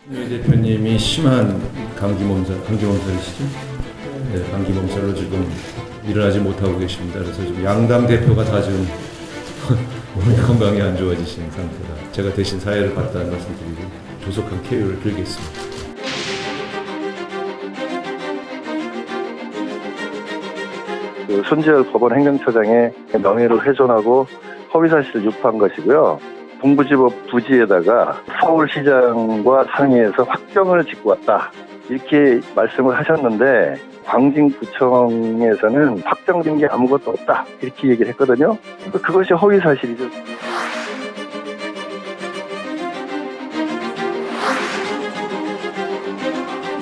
유 대표님이 심한 감기 몸살이시죠? 네, 감기 몸살로 지금 일어나지 못하고 계십니다. 그래서 지금 양당 대표가 다 지금 몸이 건강이 안 좋아지신 상태라 제가 대신 사회를 봤다는 말씀드리고 조속한 쾌유를 빌겠습니다. 손재열 법원 행정처장의 명예를 훼손하고 허위사실을 유포한 것이고요. 동부지법 부지에다가 서울시장과 상의해서 확정을 짓고 왔다. 이렇게 말씀을 하셨는데 광진구청에서는 확정된 게 아무것도 없다. 이렇게 얘기를 했거든요. 그것이 허위사실이죠.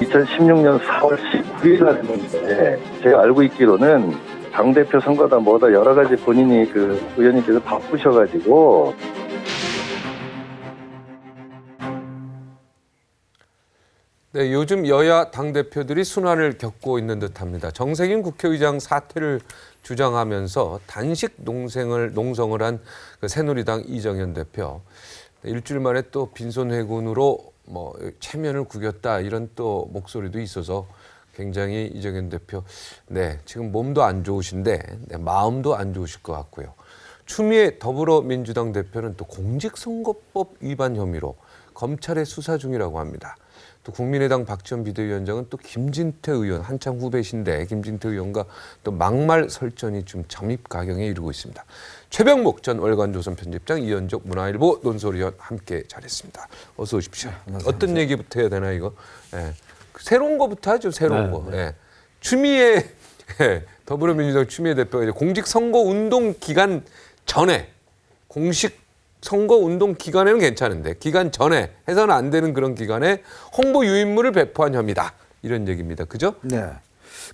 (2016년 4월 19일) 날 했는데 제가 알고 있기로는 당대표 선거다 뭐다 여러 가지 본인이 의원님께서 바쁘셔가지고. 네, 요즘 여야 당대표들이 순환을 겪고 있는 듯합니다. 정세균 국회의장 사퇴를 주장하면서 단식 농성을 한 그 새누리당 이정현 대표. 일주일 만에 또 빈손회군으로 체면을 구겼다 이런 또 목소리도 있어서 굉장히 이정현 대표 지금 몸도 안 좋으신데 마음도 안 좋으실 것 같고요. 추미애 더불어민주당 대표는 또 공직선거법 위반 혐의로 검찰에 수사 중이라고 합니다. 또 국민의당 박지원 비대위원장은 또 김진태 의원 한창 후배신데 김진태 의원과 또 막말 설전이 좀 잠입가경에 이르고 있습니다. 최병목 전 월간조선 편집장, 이현족 문화일보 논설위원 함께 잘했습니다. 어서 오십시오. 어떤 얘기부터 해야 되나 이거? 새로운 거부터 하죠. 새로운 거. 추미애 더불어민주당 추미애 대표가 이제 공직선거운동 기간 전에 공식 선거운동 기간에는 괜찮은데 기간 전에 해서는 안 되는 그런 기간에 홍보 유인물을 배포한 혐의다. 이런 얘기입니다. 그죠? 네.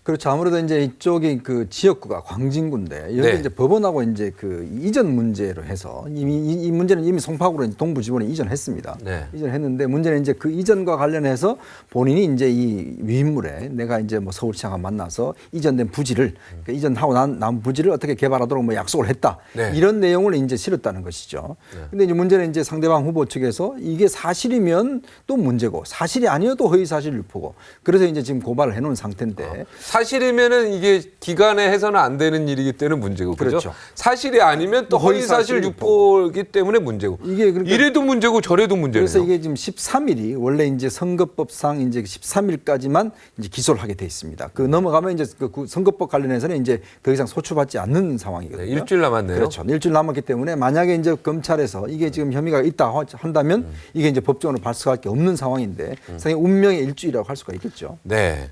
그렇죠. 아무래도 이제 이쪽이 그 지역구가 광진구인데 여기 이제 법원하고 이제 그 이전 문제로 해서 이 문제는 이미 송파구로 동부지법에 이전했습니다. 이전했는데 문제는 이제 그 이전과 관련해서 본인이 이제 이 위인물에 내가 이제 서울시장과 만나서 이전된 부지를 그러니까 이전하고 난 부지를 어떻게 개발하도록 약속을 했다. 이런 내용을 이제 실었다는 것이죠. 근데 이제 문제는 이제 상대방 후보 측에서 이게 사실이면 또 문제고 사실이 아니어도 허위사실 유포고 그래서 이제 지금 고발을 해놓은 상태인데. 사실이면은 이게 기간에 해서는 안 되는 일이기 때문에 문제고 그렇죠. 사실이 아니면 또 허위사실 유포이기 때문에 문제고. 이게 그러니까 이래도 문제고 저래도 문제네요. 그래서 이게 지금 13일이 원래 이제 선거법상 이제 13일까지만 이제 기소를 하게 돼 있습니다. 그 넘어가면 이제 그 선거법 관련해서는 이제 더 이상 소추받지 않는 상황이거든요. 일주일 남았네요. 그렇죠. 일주일 남았기 때문에 만약에 이제 검찰에서 이게 지금 혐의가 있다 한다면 이게 이제 법적으로 발생할 게 없는 상황인데 상당히 운명의 일주일이라고 할 수가 있겠죠. 네.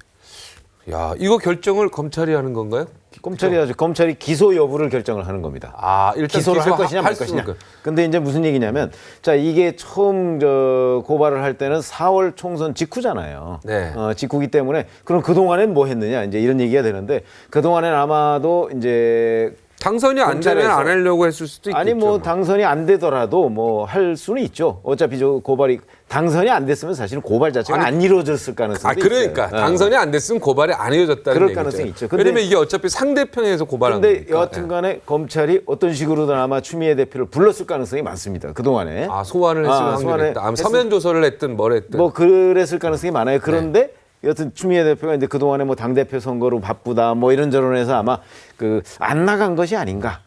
야, 이거 결정을 검찰이 하는 건가요? 검찰이 하죠. 검찰이 기소 여부를 결정을 하는 겁니다. 일단 기소를 할 것이냐 말 것이냐. 근데 이제 무슨 얘기냐면 자, 이게 처음 고발을 할 때는 4월 총선 직후잖아요. 직후기 때문에 그럼 그동안엔 뭐 했느냐 이제 이런 얘기가 되는데 그동안엔 아마도 이제 당선이 안 되면 안 하려고 했을 수도 있겠죠. 아니 당선이 안 되더라도 할 수는 있죠. 어차피 고발이 당선이 안 됐으면 사실은 고발 자체가 안 이루어졌을 가능성이 그러니까 있어요. 당선이 안 됐으면 고발이 안 이루어졌다는 그럴 얘기죠. 가능성이 있죠. 왜냐면 이게 어차피 상대편에서 고발한 거니까. 근데 여하튼간에 검찰이 어떤 식으로든 아마 추미애 대표를 불렀을 가능성이 많습니다. 그동안에. 소환을 했을 확률이 있다. 서면 조서를 했든 뭘 했든. 그랬을 가능성이 많아요. 그런데 여튼 추미애 대표가 이제 그동안에 당대표 선거로 바쁘다 이런저런 해서 아마 안 나간 것이 아닌가.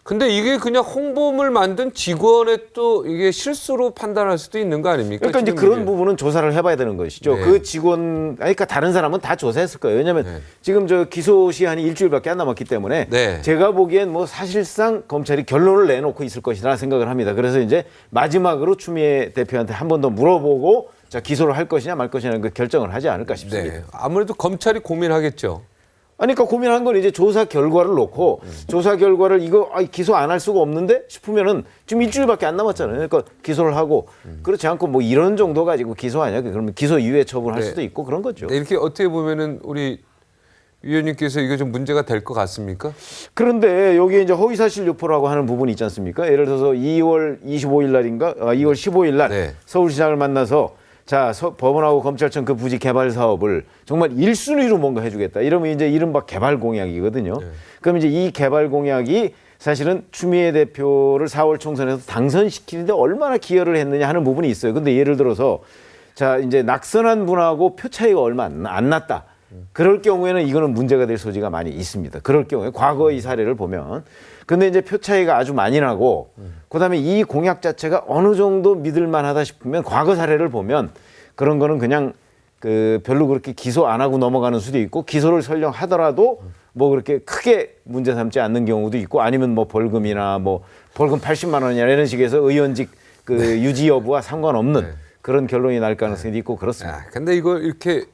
근데 이게 그냥 홍보물 만든 직원의 또 이게 실수로 판단할 수도 있는 거 아닙니까? 그러니까 이제 그런 부분은 조사를 해봐야 되는 것이죠. 그 직원, 그러니까 다른 사람은 다 조사했을 거예요. 왜냐하면 지금 기소 시한이 일주일밖에 안 남았기 때문에 제가 보기엔 사실상 검찰이 결론을 내놓고 있을 것이라 생각을 합니다. 그래서 이제 마지막으로 추미애 대표한테 한 번 더 물어보고 자, 기소를 할 것이냐 말 것이냐 그 결정을 하지 않을까 싶습니다. 아무래도 검찰이 고민하겠죠. 그러니까 고민한 건 이제 조사 결과를 놓고 조사 결과를 이거 기소 안 할 수가 없는데 싶으면은 지금 일주일밖에 안 남았잖아요. 그러니까 기소를 하고 그렇지 않고 이런 정도 가지고 기소 아니야? 그러면 기소 이후에 처분할 수도 있고 그런 거죠. 이렇게 어떻게 보면은 우리 위원님께서 이거 좀 문제가 될 것 같습니까? 그런데 여기에 이제 허위사실 유포라고 하는 부분이 있지 않습니까? 예를 들어서 2월 25일 날인가 2월 15일 날 서울시장을 만나서 자, 법원하고 검찰청 그 부지 개발 사업을 정말 1순위로 뭔가 해주겠다. 이러면 이제 이른바 개발 공약이거든요. 그럼 이제 이 개발 공약이 사실은 추미애 대표를 4월 총선에서 당선시키는데 얼마나 기여를 했느냐 하는 부분이 있어요. 근데 예를 들어서 자 이제 낙선한 분하고 표 차이가 얼마 안 났다. 그럴 경우에는 이거는 문제가 될 소지가 많이 있습니다. 그럴 경우에 과거의 사례를 보면. 근데 이제 표 차이가 아주 많이 나고 그다음에 이 공약 자체가 어느 정도 믿을 만하다 싶으면 과거 사례를 보면 그런 거는 그냥 그 별로 그렇게 기소 안 하고 넘어가는 수도 있고 기소를 설령 하더라도 뭐 그렇게 크게 문제 삼지 않는 경우도 있고 아니면 뭐 벌금이나 뭐 벌금 80만 원이나 이런 식에서 의원직 그 유지 여부와 상관없는 그런 결론이 날 가능성이 있고 그렇습니다. 근데 이거 이렇게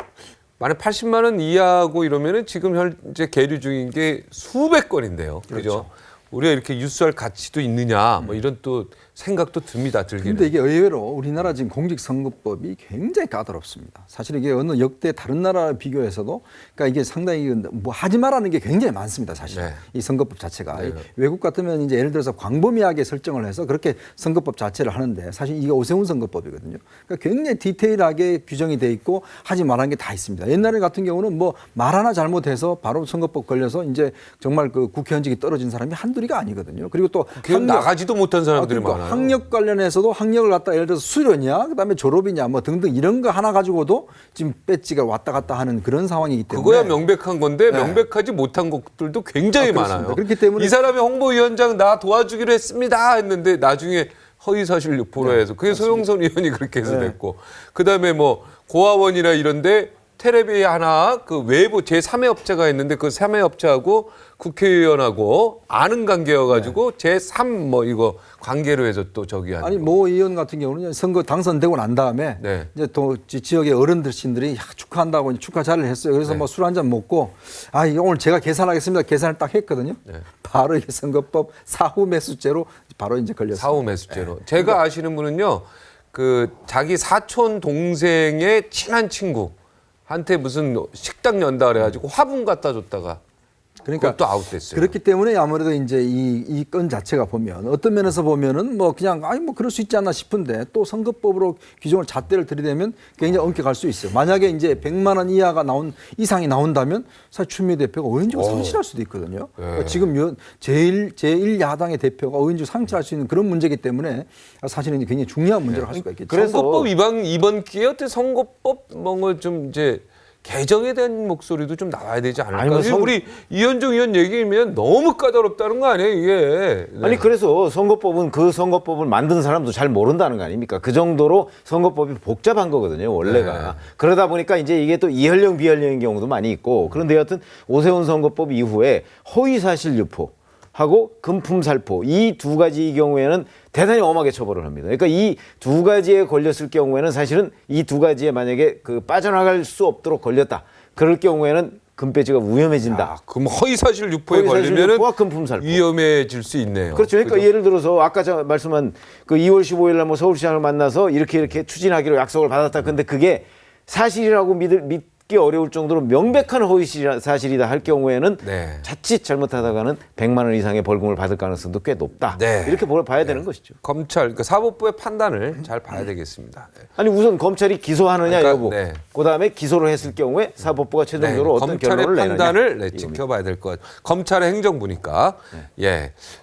만약 80만 원 이하고 이러면은 지금 현재 계류 중인 게 수백 건인데요. 그죠? 우리가 이렇게 유수할 가치도 있느냐 뭐 이런 또 생각도 듭니다. 들기는. 근데 이게 의외로 우리나라 지금 공직선거법이 굉장히 까다롭습니다. 사실 이게 어느 역대 다른 나라 비교해서도 그러니까 이게 상당히 뭐 하지 말라는 게 굉장히 많습니다. 사실 이 선거법 자체가 외국 같으면 이제 예를 들어서 광범위하게 설정을 해서 그렇게 선거법 자체를 하는데 사실 이게 오세훈 선거법이거든요. 그러니까 굉장히 디테일하게 규정이 돼 있고 하지 말라는 게 다 있습니다. 옛날에 같은 경우는 뭐 말 하나 잘못해서 바로 선거법 걸려서 이제 정말 그 국회의원직이 떨어진 사람이 한둘이가 아니거든요. 그리고 또 나가지도 못한 사람들이 많아요. 학력 관련해서도 학력을 갖다 예를 들어서 수료냐 그다음에 졸업이냐 뭐 등등 이런 거 하나 가지고도 지금 배지가 왔다 갔다 하는 그런 상황이기 때문에 그거야 명백한 건데 명백하지 못한 것들도 굉장히 많아요. 그렇기 때문에 이 사람이 홍보위원장 나 도와주기로 했습니다 했는데 나중에 허위사실 유포로 해서 그게 소영선 의원이 그렇게 해서 됐고 그다음에 뭐 고아원이나 이런데 텔레비 하나 그 외부 제3의 업체가 있는데 그 3의 업체하고 국회의원하고 아는 관계여가지고 제3 뭐 이거 관계로 해서 또 저기 하는 아니 모 의원 같은 경우는 선거 당선되고 난 다음에 이제 또 지역의 어른들신들이 축하한다고 축하 자리를 했어요. 그래서 뭐 술 한 잔 먹고 아 이거 오늘 제가 계산하겠습니다. 계산을 딱 했거든요. 바로 이게 선거법 사후 매수죄로 바로 이제 걸렸어요. 사후 매수죄로. 제가 아시는 분은요, 그 자기 사촌 동생의 친한 친구. 한테 무슨 식당 연다 그래가지고 화분 갖다 줬다가 그러니까 또 아웃됐어요. 그렇기 때문에 아무래도 이제 이 건 자체가 보면 어떤 면에서 보면은 뭐 그냥 아니 뭐 그럴 수 있지 않나 싶은데 또 선거법으로 규정을 잣대를 들이대면 굉장히 엄격할 수 있어요. 만약에 이제 100만 원 이상이 나온다면 사실 추미애 대표가 의원직을 상실할 수도 있거든요. 그러니까 지금 제1 야당의 대표가 의원직을 상실할 수 있는 그런 문제이기 때문에 사실은 굉장히 중요한 문제를 할 수가 있겠죠. 그래서 선거법 이번 기회에 어떻게 선거법 뭔가 좀 이제 개정에 대한 목소리도 좀 나와야 되지 않을까? 아니, 우리 이현종 의원 얘기면 너무 까다롭다는 거 아니에요, 이게? 아니 그래서 선거법은 그 선거법을 만든 사람도 잘 모른다는 거 아닙니까? 그 정도로 선거법이 복잡한 거거든요, 원래가. 그러다 보니까 이제 이게 또 이현령 비현령인 경우도 많이 있고 그런데 여하튼 오세훈 선거법 이후에 허위사실 유포 하고 금품살포 이 두 가지 경우에는 대단히 엄하게 처벌을 합니다. 그러니까 이 두 가지에 걸렸을 경우에는 사실은 이 두 가지에 만약에 그 빠져나갈 수 없도록 걸렸다. 그럴 경우에는 금배지가 위험해진다. 그럼 허위사실 유포에 걸리면은 금품살포 위험해질 수 있네요. 그렇죠. 그러니까 그죠? 예를 들어서 아까 제가 말씀한 그 2월 15일 날 뭐 서울시장을 만나서 이렇게 추진하기로 약속을 받았다. 근데 그게 사실이라고 믿기 어려울 정도로 명백한 허위 사실이다 할 경우에는 자칫 잘못하다가는 100만 원 이상의 벌금을 받을 가능성도 꽤 높다. 이렇게 봐야 되는 것이죠. 검찰, 그 사법부의 판단을 잘 봐야 되겠습니다. 아니 우선 검찰이 기소하느냐 여부, 그다음에 기소를 했을 경우에 사법부가 최종적으로 어떤 결론을 내느냐. 검찰의 판단을 지켜봐야 될 것 같아요. 검찰의 행정부니까.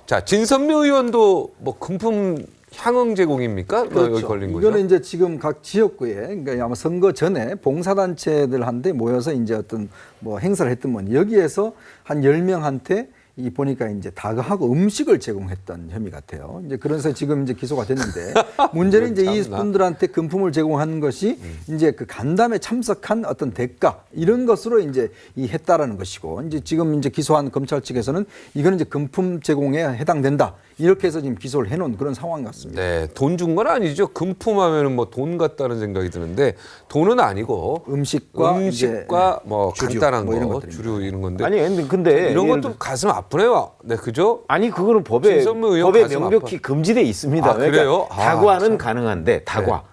자, 진선미 의원도 뭐 금품 향응 제공입니까? 그렇죠. 여기 걸린 거죠. 이거는 이제 지금 각 지역구에 그러니까 아마 선거 전에 봉사단체들한테 모여서 이제 어떤 뭐 행사를 했던 분 여기에서 한 10명한테 이 보니까 이제 다가하고 음식을 제공했던 혐의 같아요. 이제 그래서 지금 이제 기소가 됐는데 문제는 이제 이 분들한테 금품을 제공한 것이 이제 그 간담회 참석한 어떤 대가 이런 것으로 이제 이 했다라는 것이고 이제 지금 이제 기소한 검찰 측에서는 이거는 이제 금품 제공에 해당된다. 이렇게 해서 지금 기소를 해놓은 그런 상황 같습니다. 네, 돈 준 건 아니죠. 금품하면은 뭐 돈 같다는 생각이 드는데 돈은 아니고 음식과 뭐 주류, 간단한 뭐 이런 거, 것들입니다. 주류 이런 건데. 아니 근데 이런 것도 가슴 아프네요. 네, 그죠? 아니 그거는 법에 명백히 금지돼 있습니다. 그래요? 그러니까 다과는 가능한데 다과.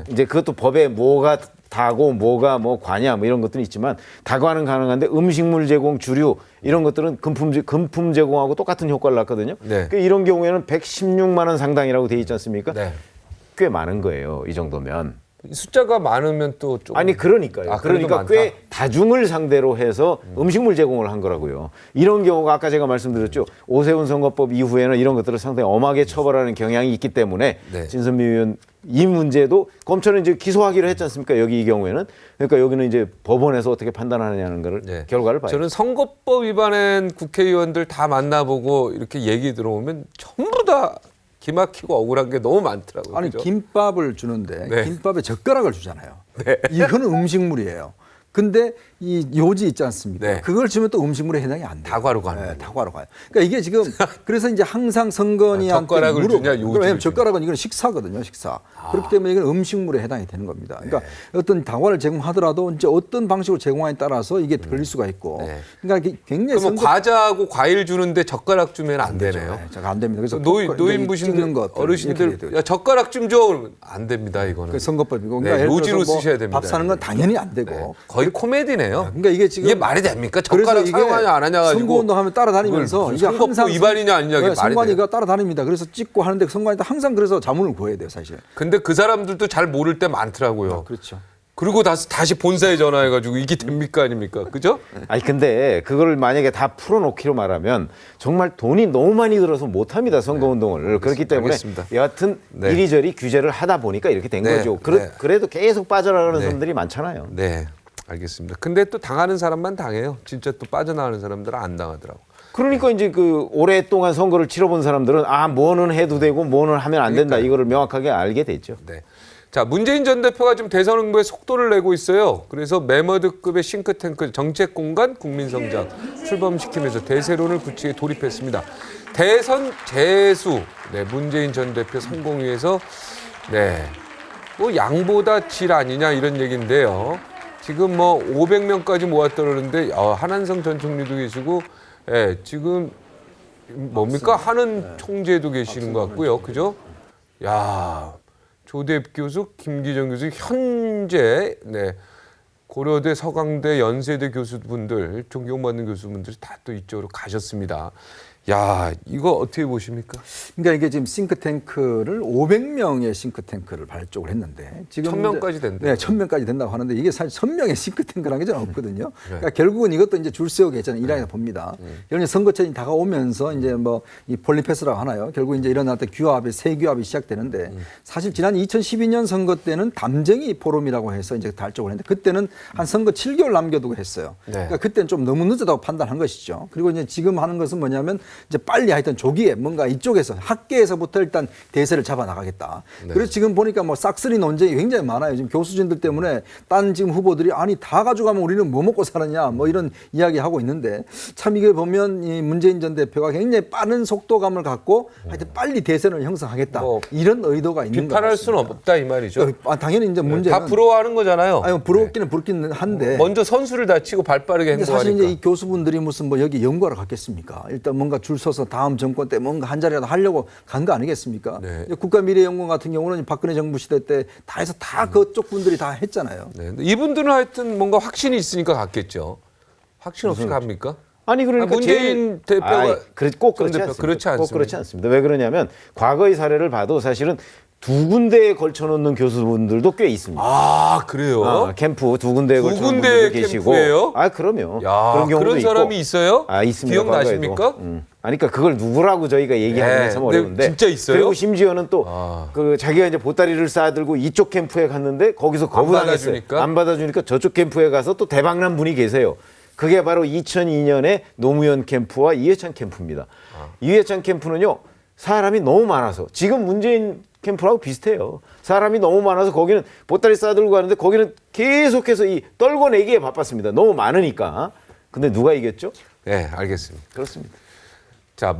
이제 그것도 법에 뭐가 다고 뭐가 뭐 과냐 뭐 이런 것들은 있지만 다과는 가능한데 음식물 제공 주류 이런 것들은 금품 제공하고 똑같은 효과를 낳거든요. 그러니까 이런 경우에는 116만 원 상당이라고 돼 있지 않습니까? 꽤 많은 거예요. 이 정도면. 숫자가 많으면 또 좀. 아니 그러니까요. 아, 그래도 그러니까 많다. 꽤 다중을 상대로 해서 음식물 제공을 한 거라고요. 이런 경우가 아까 제가 말씀드렸죠. 오세훈 선거법 이후에는 이런 것들을 상당히 엄하게 처벌하는 경향이 있기 때문에 네. 진선미 의원 이 문제도 검찰은 이제 기소하기로 했지 않습니까? 여기 이 경우에는. 그러니까 여기는 이제 법원에서 어떻게 판단하느냐는 거를 네. 결과를 봐요. 저는 선거법 위반한 국회의원들 다 만나보고 이렇게 얘기 들어보면 전부 다 기막히고 억울한 게 너무 많더라고요. 아니 그죠? 김밥을 주는데 네. 김밥에 젓가락을 주잖아요. 네. 이거는 음식물이에요. 근데 이 요지 있지 않습니까? 네. 그걸 주면 또 음식물에 해당이 안 돼요. 다과로 가는 네, 거예요. 다과로 가요. 그러니까 이게 지금 그래서 이제 항상 선건이한테 젓가락을 주냐, 요지를 왜냐면 주냐. 젓가락은 이건 식사거든요, 식사. 그렇기 때문에 이건 음식물에 해당이 되는 겁니다. 그러니까 어떤 다과를 제공하더라도 이제 어떤 방식으로 제공하냐에 따라서 이게 걸릴 수가 있고. 네. 그러니까 이게 굉장히 그러면 과자하고 과일 주는데 젓가락 주면 안 되네요. 네, 제가 안 됩니다. 그래서 노인부신들, 찍는 것 어르신들 야, 젓가락 좀 줘. 그러면 안 됩니다, 이거는. 그 선거법이고. 네, 그러니까 예를 요지로 들어서 뭐 쓰셔야 됩니다. 밥 사는 건 당연히 안 되고. 네. 거의 코미디네요. 그러니까 이게 지금 말이 됩니까? 그래서 젓가락 이게 사용하냐 안 하냐 가지고 선거운동하면 따라다니면서 이게 선거법 항상 위반이냐 아니냐 이게 말이 돼요. 선관위가 따라다닙니다. 그래서 찍고 하는데 선관위도 항상 그래서 자문을 구해야 돼요, 사실. 근데 그 사람들도 잘 모를 때 많더라고요. 그렇죠. 그리고 다시 본사에 전화해가지고 이게 됩니까 아닙니까? 그죠? 아니 근데 그걸 만약에 다 풀어놓기로 말하면 정말 돈이 너무 많이 들어서 못합니다 선거운동을. 그렇기 때문에 알겠습니다. 여하튼 네. 이리저리 규제를 하다 보니까 이렇게 된 네. 거죠. 네. 그래도 계속 빠져나가는 네. 사람들이 많잖아요. 네, 알겠습니다. 근데 또 당하는 사람만 당해요. 진짜 또 빠져나가는 사람들은 안 당하더라고. 그러니까 이제 그 오랫동안 선거를 치러본 사람들은 뭐는 해도 되고 뭐는 하면 안 된다 이거를 명확하게 알게 됐죠. 네. 자, 문재인 전 대표가 지금 대선 홍보에 속도를 내고 있어요. 그래서 매머드급의 싱크탱크 정책공간 국민성장 출범시키면서 대세론을 구치에 돌입했습니다. 대선 재수, 네, 문재인 전 대표 성공 위해서 네, 뭐 양보다 질 아니냐 이런 얘기인데요. 지금 뭐 500명까지 모았다 그러는데 한한성 전 총리도 계시고, 예, 지금 뭡니까 한은 총재도 계시는 것 같고요, 그죠? 야. 조대엽 교수, 김기정 교수, 현재 네, 고려대, 서강대, 연세대 교수분들, 존경받는 교수분들이 다 또 이쪽으로 가셨습니다. 야, 이거 어떻게 보십니까? 그러니까 이게 지금 싱크탱크를 500명의 싱크탱크를 발족을 했는데 지금 1000명까지 된다. 네, 1000명까지 된다고 하는데 이게 사실 1000명의 싱크탱크라는 게 전 없거든요. 그러니까 결국은 이것도 이제 줄 세우게 저는 일환이라 봅니다. 예를 들어 선거철이 다가오면서 이제 뭐 이 폴리패스라고 하나요? 결국 이제 이런 규합이 세규합이 시작되는데 사실 지난 2012년 선거 때는 담쟁이 포럼이라고 해서 이제 발족을 했는데 그때는 한 선거 7개월 남겨두고 했어요. 네. 그러니까 그때는 좀 너무 늦었다고 판단한 것이죠. 그리고 이제 지금 하는 것은 뭐냐면 이제 빨리 하여튼 조기에 뭔가 이쪽에서 학계에서부터 일단 대세를 잡아 나가겠다. 네. 그래서 지금 보니까 뭐 싹쓸이 논쟁이 굉장히 많아요. 지금 교수진들 때문에 딴 지금 후보들이 아니 다 가져가면 우리는 뭐 먹고 살았냐 뭐 이런 이야기 하고 있는데 참 이게 보면 이 문재인 전 대표가 굉장히 빠른 속도감을 갖고 하여튼 빨리 대세를 형성하겠다. 뭐 이런 의도가 있는 것 비판할 같습니다. 수는 없다 이 말이죠. 당연히 이제 문제는 다 부러워하는 거잖아요. 아니 부럽기는 부럽기는 한데 먼저 선수를 다치고 발 빠르게 근데 행동하니까. 사실 이제 이 교수분들이 무슨 뭐 여기 연구하러 갔겠습니까? 일단 뭔가 줄 서서 다음 정권 때 뭔가 한 자리라도 하려고 간 거 아니겠습니까? 네. 국가미래연구원 같은 경우는 박근혜 정부 시대 때 다 해서 다 그쪽 분들이 다 했잖아요. 네. 이분들은 하여튼 뭔가 확신이 있으니까 갔겠죠. 확신 없이 갑니까? 아니 그러니까 문재인 대표가 꼭 전 그렇지 대표 않습니다. 그렇지 않습니다. 꼭 그렇지 않습니다. 왜 그러냐면 과거의 사례를 봐도 사실은 두 군데에 걸쳐놓는 교수분들도 꽤 있습니다. 아 그래요? 캠프 두 군데에 두 걸쳐놓는 군데 분들도 계시고. 캠프예요? 그럼요. 야, 그런 경우도 그런 있고. 사람이 있어요? 있습니다. 기억나십니까? 과거에도. 아니 그러니까 그걸 누구라고 저희가 얘기하기는 네, 참 근데 어려운데. 진짜 있어요? 그리고 심지어는 또 그 자기가 이제 보따리를 쌓아들고 이쪽 캠프에 갔는데 거기서 거부당했어요. 받아주니까? 안 받아주니까 저쪽 캠프에 가서 또 대박난 분이 계세요. 그게 바로 2002년에 노무현 캠프와 이해찬 캠프입니다. 이해찬 캠프는요 사람이 너무 많아서 지금 문재인 캠프라고 비슷해요. 사람이 너무 많아서 거기는 보따리 싸들고 가는데 거기는 계속해서 이 떨궈내기에 바빴습니다. 너무 많으니까. 근데 누가 이겼죠? 네, 알겠습니다. 그렇습니다. 자,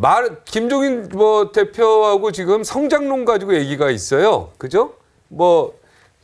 김종인 대표하고 지금 성장론 가지고 얘기가 있어요. 그죠? 뭐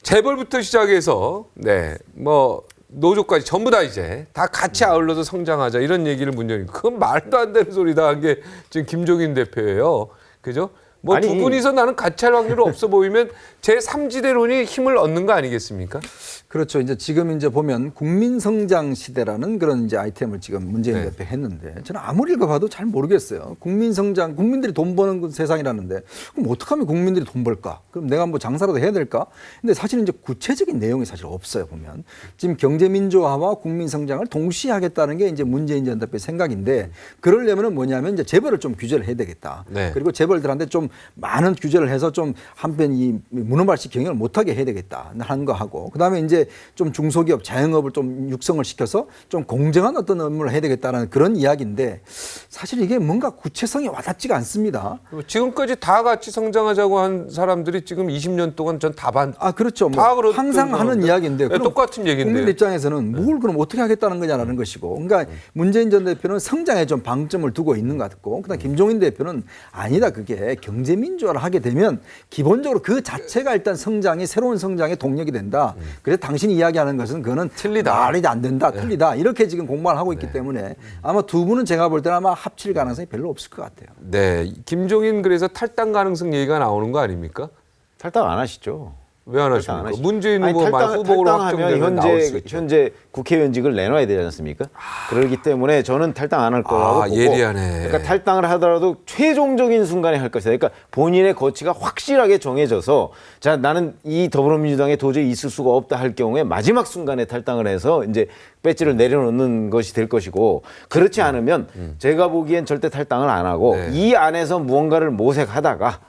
재벌부터 시작해서 네, 뭐 노조까지 전부 다 이제 다 같이 아울러서 성장하자 이런 얘기를 문재인 그건 말도 안 되는 소리다 한 게 지금 김종인 대표예요. 그죠? 뭐 아니, 두 분이서 나는 같이 할 확률이 없어 보이면 제3지대론이 힘을 얻는 거 아니겠습니까? 그렇죠. 이제 지금 이제 보면 국민성장 시대라는 그런 이제 아이템을 지금 문재인 대표 했는데 저는 아무리 읽어봐도 잘 모르겠어요. 국민성장, 국민들이 돈 버는 그 세상이라는데 그럼 어떻게 하면 국민들이 돈 벌까? 그럼 내가 뭐 장사라도 해야 될까? 근데 사실 이제 구체적인 내용이 사실 없어요. 보면 지금 경제민주화와 국민성장을 동시에 하겠다는 게 이제 문재인 전 대표의 생각인데 그러려면은 뭐냐면 이제 재벌을 좀 규제를 해야 되겠다. 네. 그리고 재벌들한테 좀 많은 규제를 해서 좀 한편 이 문어발식 경영을 못하게 해야 되겠다 하는 거 하고 그다음에 이제 좀 중소기업 자영업을 좀 육성을 시켜서 좀 공정한 어떤 업무를 해야 되겠다는 그런 이야기인데 사실 이게 뭔가 구체성이 와닿지가 않습니다. 지금까지 다 같이 성장하자고 한 사람들이 지금 20년 동안 전 다 반. 그렇죠. 뭐 다 항상 하는 이야기인데 네, 똑같은 얘기인데 국민 입장에서는 뭘 그럼 어떻게 하겠다는 거냐라는 것이고, 그러니까 문재인 전 대표는 성장에 좀 방점을 두고 있는 것 같고, 그다음 김종인 대표는 아니다. 그게 경제 민주화를 하게 되면 기본적으로 그 자체가 일단 성장이 새로운 성장의 동력이 된다. 그래서 당신이 이야기하는 것은 그거는 틀리다. 말이 안 된다, 틀리다 이렇게 지금 공방을 하고 있기 때문에 아마 두 분은 제가 볼 때는 아마 합칠 가능성이 별로 없을 것 같아요. 네, 김종인 그래서 탈당 가능성 얘기가 나오는 거 아닙니까? 탈당 안 하시죠? 왜 안 하십니까? 문재인 후보만 후보로 확정되면 나올 수 있죠. 현재 국회의원직을 내놔야 되지 않습니까? 그렇기 때문에 저는 탈당 안 할 거라고 보고 예리하네. 그러니까 탈당을 하더라도 최종적인 순간에 할 것이다. 그러니까 본인의 거취가 확실하게 정해져서 자 나는 이 더불어민주당에 도저히 있을 수가 없다 할 경우에 마지막 순간에 탈당을 해서 이제 배지를 내려놓는 것이 될 것이고 그렇지 않으면 제가 보기엔 절대 탈당을 안 하고 이 안에서 무언가를 모색하다가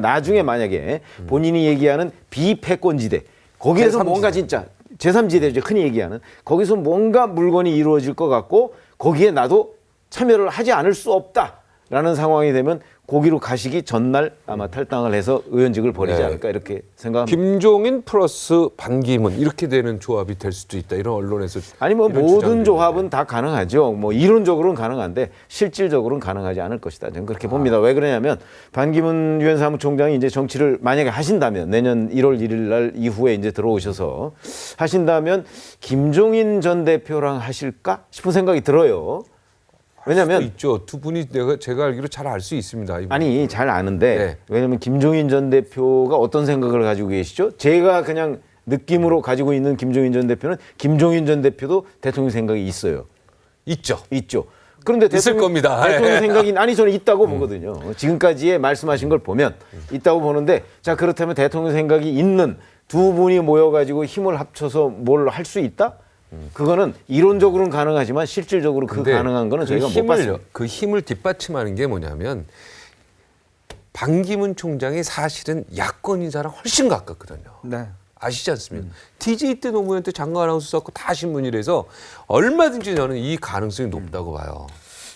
나중에 만약에 본인이 얘기하는 비패권지대 거기에서 뭔가 진짜 제3지대죠. 흔히 얘기하는 거기서 뭔가 물건이 이루어질 것 같고 거기에 나도 참여를 하지 않을 수 없다라는 상황이 되면 거기로 가시기 전날 아마 탈당을 해서 의원직을 버리지 않을까 이렇게 생각합니다. 김종인 플러스 반기문 이렇게 되는 조합이 될 수도 있다. 이런 언론에서 아니 뭐 모든 조합은 다 가능하죠. 뭐 이론적으로는 가능한데 실질적으로는 가능하지 않을 것이다. 저는 그렇게 봅니다. 왜 그러냐면 반기문 유엔 사무총장이 이제 정치를 만약에 하신다면 내년 1월 1일 날 이후에 이제 들어오셔서 하신다면 김종인 전 대표랑 하실까 싶은 생각이 들어요. 왜냐면 있죠. 두 분이 제가 알기로 잘 알 수 있습니다. 이분. 아니 잘 아는데 왜냐면 김종인 전 대표가 어떤 생각을 가지고 계시죠? 제가 그냥 느낌으로 가지고 있는 김종인 전 대표는 김종인 전 대표도 대통령 생각이 있어요. 있죠. 그런데 있을 겁니다. 대통령 생각이 아니 저는 있다고 보거든요. 지금까지의 말씀하신 걸 보면 있다고 보는데 자 그렇다면 대통령 생각이 있는 두 분이 모여가지고 힘을 합쳐서 뭘 할 수 있다? 그거는 이론적으로는 가능하지만 실질적으로 그 가능한 거는 저희가 못 봤어요. 그 힘을 뒷받침하는 게 뭐냐면 반기문 총장이 사실은 야권 인사랑 훨씬 가깝거든요. 네. 아시지 않습니까? DJ 때 노무현 때 장관 아나운서 썼고 다 신문이라서 얼마든지 저는 이 가능성이 높다고 봐요.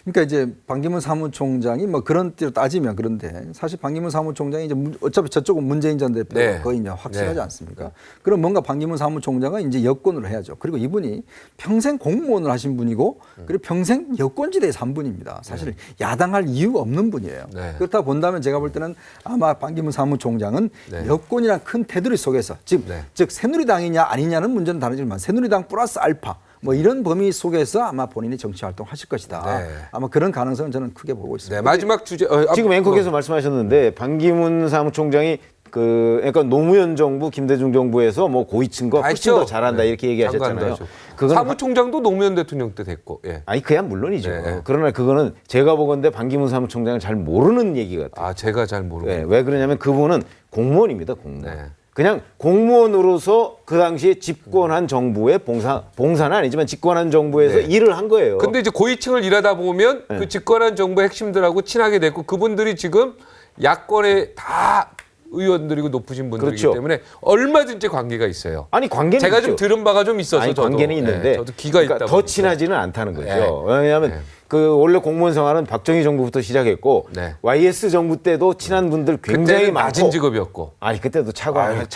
그러니까 이제 반기문 사무총장이 뭐 그런 띠로 따지면 그런데 사실 반기문 사무총장이 이제 어차피 저쪽은 문재인 전 대표가 거의 이제 확실하지 않습니까? 그럼 뭔가 반기문 사무총장은 이제 여권으로 해야죠. 그리고 이분이 평생 공무원을 하신 분이고 그리고 평생 여권지대에서 한 분입니다. 사실 야당할 이유가 없는 분이에요. 그렇다 본다면 제가 볼 때는 아마 반기문 사무총장은 여권이란 큰 테두리 속에서 즉 새누리당이냐 아니냐는 문제는 다르지만 새누리당 플러스 알파 뭐 이런 범위 속에서 아마 본인이 정치 활동하실 것이다. 아마 그런 가능성은 저는 크게 보고 있습니다. 마지막 주제 지금 앵커께서 말씀하셨는데 반기문 사무총장이 그러니까 노무현 정부, 김대중 정부에서 뭐 고위층과 훨씬 더 잘한다 이렇게 얘기하셨잖아요. 사무총장도 노무현 대통령 때 됐고. 아니 그야 물론이죠. 그러나 그거는 제가 보건대 반기문 사무총장을 잘 모르는 얘기 같아요. 제가 잘 모르고. 왜 그러냐면 그분은 공무원입니다. 공무원. 그냥 공무원으로서 그 당시에 집권한 정부의 봉사는 아니지만 집권한 정부에서 일을 한 거예요. 근데 이제 고위층을 일하다 보면 그 집권한 정부의 핵심들하고 친하게 됐고 그분들이 지금 야권에 다 의원들이고 높으신 분들이기 때문에 얼마든지 관계가 있어요. 아니 관계는 제가 있죠. 좀 들은 바가 좀 있어서 아니, 저도. 관계는 있는데 저도 기가 있다 더 친하지는 않다는 거죠. 왜냐하면 그 원래 공무원 생활은 박정희 정부부터 시작했고 YS 정부 때도 친한 분들 굉장히 많고 낮은 직업이었고 아니 그때도 차관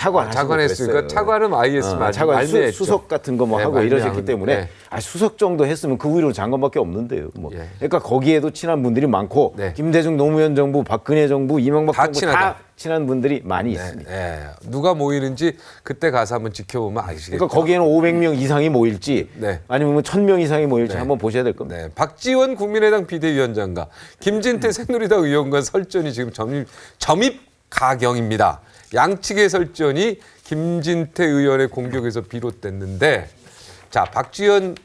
했으니까 차관은 YS 차관 수석 같은 거 뭐 하고 이러셨기 때문에 수석 정도 했으면 그 위로 장관밖에 없는데요. 뭐. 그러니까 거기에도 친한 분들이 많고 김대중 노무현 정부, 박근혜 정부, 이명박 정부 다 친한 분들이 많이 있습니다. 네. 누가 모이는지 그때 가서 한번 지켜보면 아시겠죠. 그러니까 거기에는 500명 이상이 모일지 아니면 1000명 이상이 모일지 한번 보셔야 될 겁니다. 네. 박지원 국민의당 비대위원장과 김진태 새누리당 의원과 설전이 지금 점입 가경입니다. 양측의 설전이 김진태 의원의 공격에서 비롯됐는데, 자, 박지원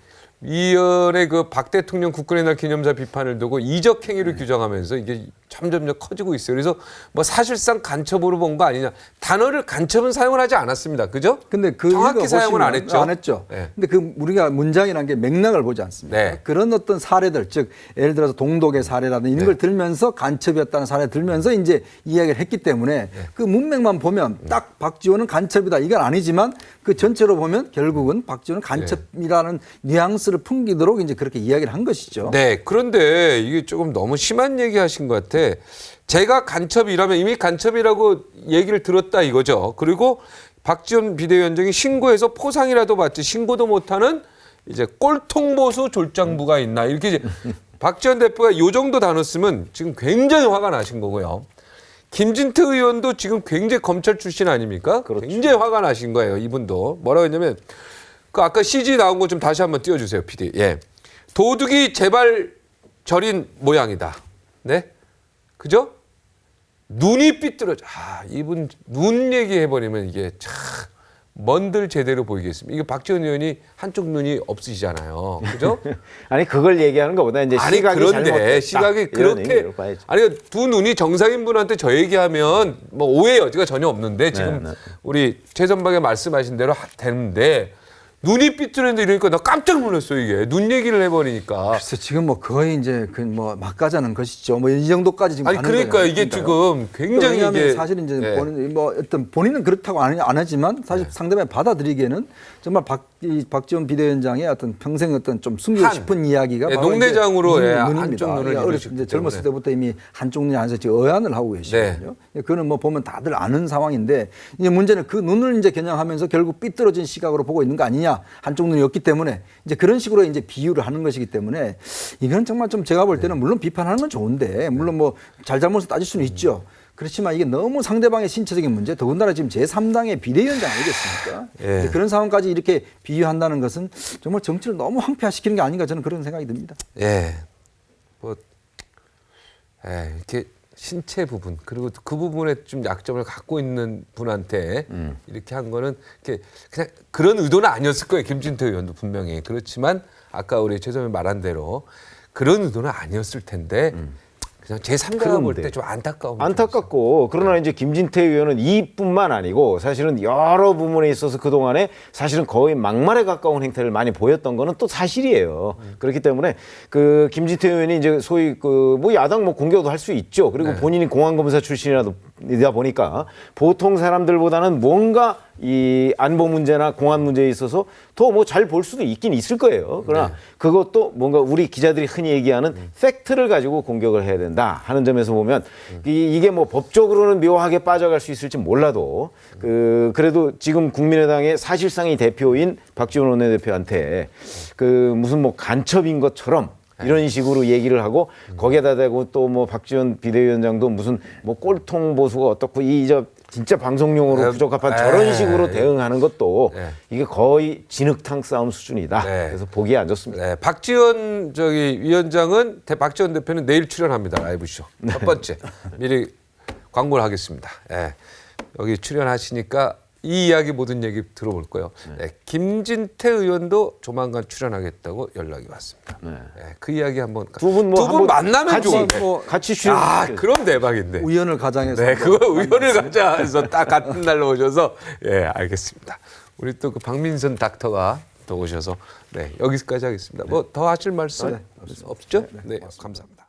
위원의 그 박 대통령 국군의 날 기념사 비판을 두고 이적 행위를 규정하면서 이게 점점 커지고 있어요. 그래서 뭐 사실상 간첩으로 본 거 아니냐. 단어를 간첩은 사용을 하지 않았습니다. 그죠? 근데 그 정확히 사용은 안 했죠. 안 했죠. 네. 근데 그 우리가 문장이라는 게 맥락을 보지 않습니다. 네. 그런 어떤 사례들, 즉 예를 들어서 동독의 사례라든지 이런 걸 들면서 간첩이었다는 사례를 들면서 이제 이야기를 했기 때문에 그 문맥만 보면 딱 박지원은 간첩이다 이건 아니지만 그 전체로 보면 결국은 박지원은 간첩이라는 뉘앙스를 풍기도록 이제 그렇게 이야기를 한 것이죠. 네. 그런데 이게 조금 너무 심한 얘기하신 것 같아. 제가 간첩이라면 이미 간첩이라고 얘기를 들었다 이거죠. 그리고 박지원 비대위원장이 신고해서 포상이라도 받지 신고도 못하는 이제 꼴통보수 졸장부가 있나 이렇게 이제 박지원 대표가 이 정도 단어 쓰면 지금 굉장히 화가 나신 거고요. 김진태 의원도 지금 굉장히 검찰 출신 아닙니까? 그렇죠. 굉장히 화가 나신 거예요. 이분도 뭐라고 했냐면 그 아까 CG 나온 거 좀 다시 한번 띄워주세요, PD. 예, 도둑이 제발 저린 모양이다. 네, 그죠? 눈이 삐뚤어져. 이분 눈 얘기해버리면 이게 참 뭔들 제대로 보이겠습니다. 이게 박지원 의원이 한쪽 눈이 없으시잖아요. 그죠? 아니 그걸 얘기하는 것보다 이제 시각이 그런데 시각이 그렇게 아니 두 눈이 정상인 분한테 저 얘기하면 뭐 오해 여지가 전혀 없는데 지금 우리 최선박에 말씀하신 대로 되는데 눈이 삐뚤었는데 이러니까 나 깜짝 놀랐어요 이게 눈 얘기를 해버리니까. 그래서 지금 뭐 거의 이제 그 뭐 막가자는 것이죠. 뭐 이 정도까지 지금. 아니 그러니까 이게 지금 굉장히 이게 사실 이제 뭐 어떤 본인은 그렇다고 안 하지만 사실 상대방이 받아들이기에는 정말 박지원 비대위원장의 어떤 평생 어떤 좀 숨기고 싶은 이야기가 바로 농내장으로 한쪽 눈을 이제 젊었을 때부터 이미 한쪽 눈이 안에서 지금 의안을 하고 계시거든요. 그거는 뭐 보면 다들 아는 상황인데 이제 문제는 그 눈을 이제 겨냥하면서 결국 삐뚤어진 시각으로 보고 있는 거 아니냐. 한쪽 눈이었기 때문에 이제 그런 식으로 이제 비유를 하는 것이기 때문에 이건 정말 좀 제가 볼 때는 물론 비판하는 건 좋은데 물론 뭐 잘잘못을 따질 수는 있죠. 그렇지만 이게 너무 상대방의 신체적인 문제, 더군다나 지금 제3당의 비대위원장 아니겠습니까? 그런 상황까지 이렇게 비유한다는 것은 정말 정치를 너무 황폐화시키는 게 아닌가 저는 그런 생각이 듭니다. 이렇게 신체 부분 그리고 그 부분에 좀 약점을 갖고 있는 분한테 이렇게 한 거는 이렇게 그냥 그런 의도는 아니었을 거예요. 김진태 의원도 분명히. 그렇지만 아까 우리 최 선생님이 말한 대로 그런 의도는 아니었을 텐데 그냥 제3자가 볼 때 좀 안타깝고 그러나 이제 김진태 의원은 이뿐만 아니고 사실은 여러 부분에 있어서 그동안에 사실은 거의 막말에 가까운 행태를 많이 보였던 거는 또 사실이에요. 그렇기 때문에 그 김진태 의원이 이제 소위 그 뭐 야당 뭐 공격도 할 수 있죠. 그리고 본인이 공안검사 출신이다 보니까 보통 사람들보다는 뭔가 이 안보 문제나 공안 문제에 있어서 더 뭐 잘 볼 수도 있긴 있을 거예요. 그러나 그것도 뭔가 우리 기자들이 흔히 얘기하는 팩트를 가지고 공격을 해야 된다 하는 점에서 보면 이게 뭐 법적으로는 묘하게 빠져갈 수 있을지 몰라도 그래도 지금 국민의당의 사실상의 대표인 박지원 원내대표한테 그 무슨 뭐 간첩인 것처럼 이런 식으로 얘기를 하고 거기에다 대고 또 뭐 박지원 비대위원장도 무슨 뭐 꼴통 보수가 어떻고 진짜 방송용으로 부적합한 저런 식으로 대응하는 것도 이게 거의 진흙탕 싸움 수준이다. 그래서 보기 안 좋습니다. 박지원 위원장은 박지원 대표는 내일 출연합니다. 라이브쇼. 첫 번째. 미리 광고를 하겠습니다. 여기 출연하시니까 이 이야기 모든 얘기 들어볼 거예요. 김진태 의원도 조만간 출연하겠다고 연락이 왔습니다. 그 이야기 한번 두 분 만나면 좋은데 같이 출연. 그럼 대박인데. 우연을 가장해서. 그거 우연을 가장해서 딱 같은 날로 오셔서 알겠습니다. 우리 또 그 박민선 닥터가 또 오셔서 여기까지 하겠습니다. 뭐 더 하실 말씀 없죠? 네, 감사합니다.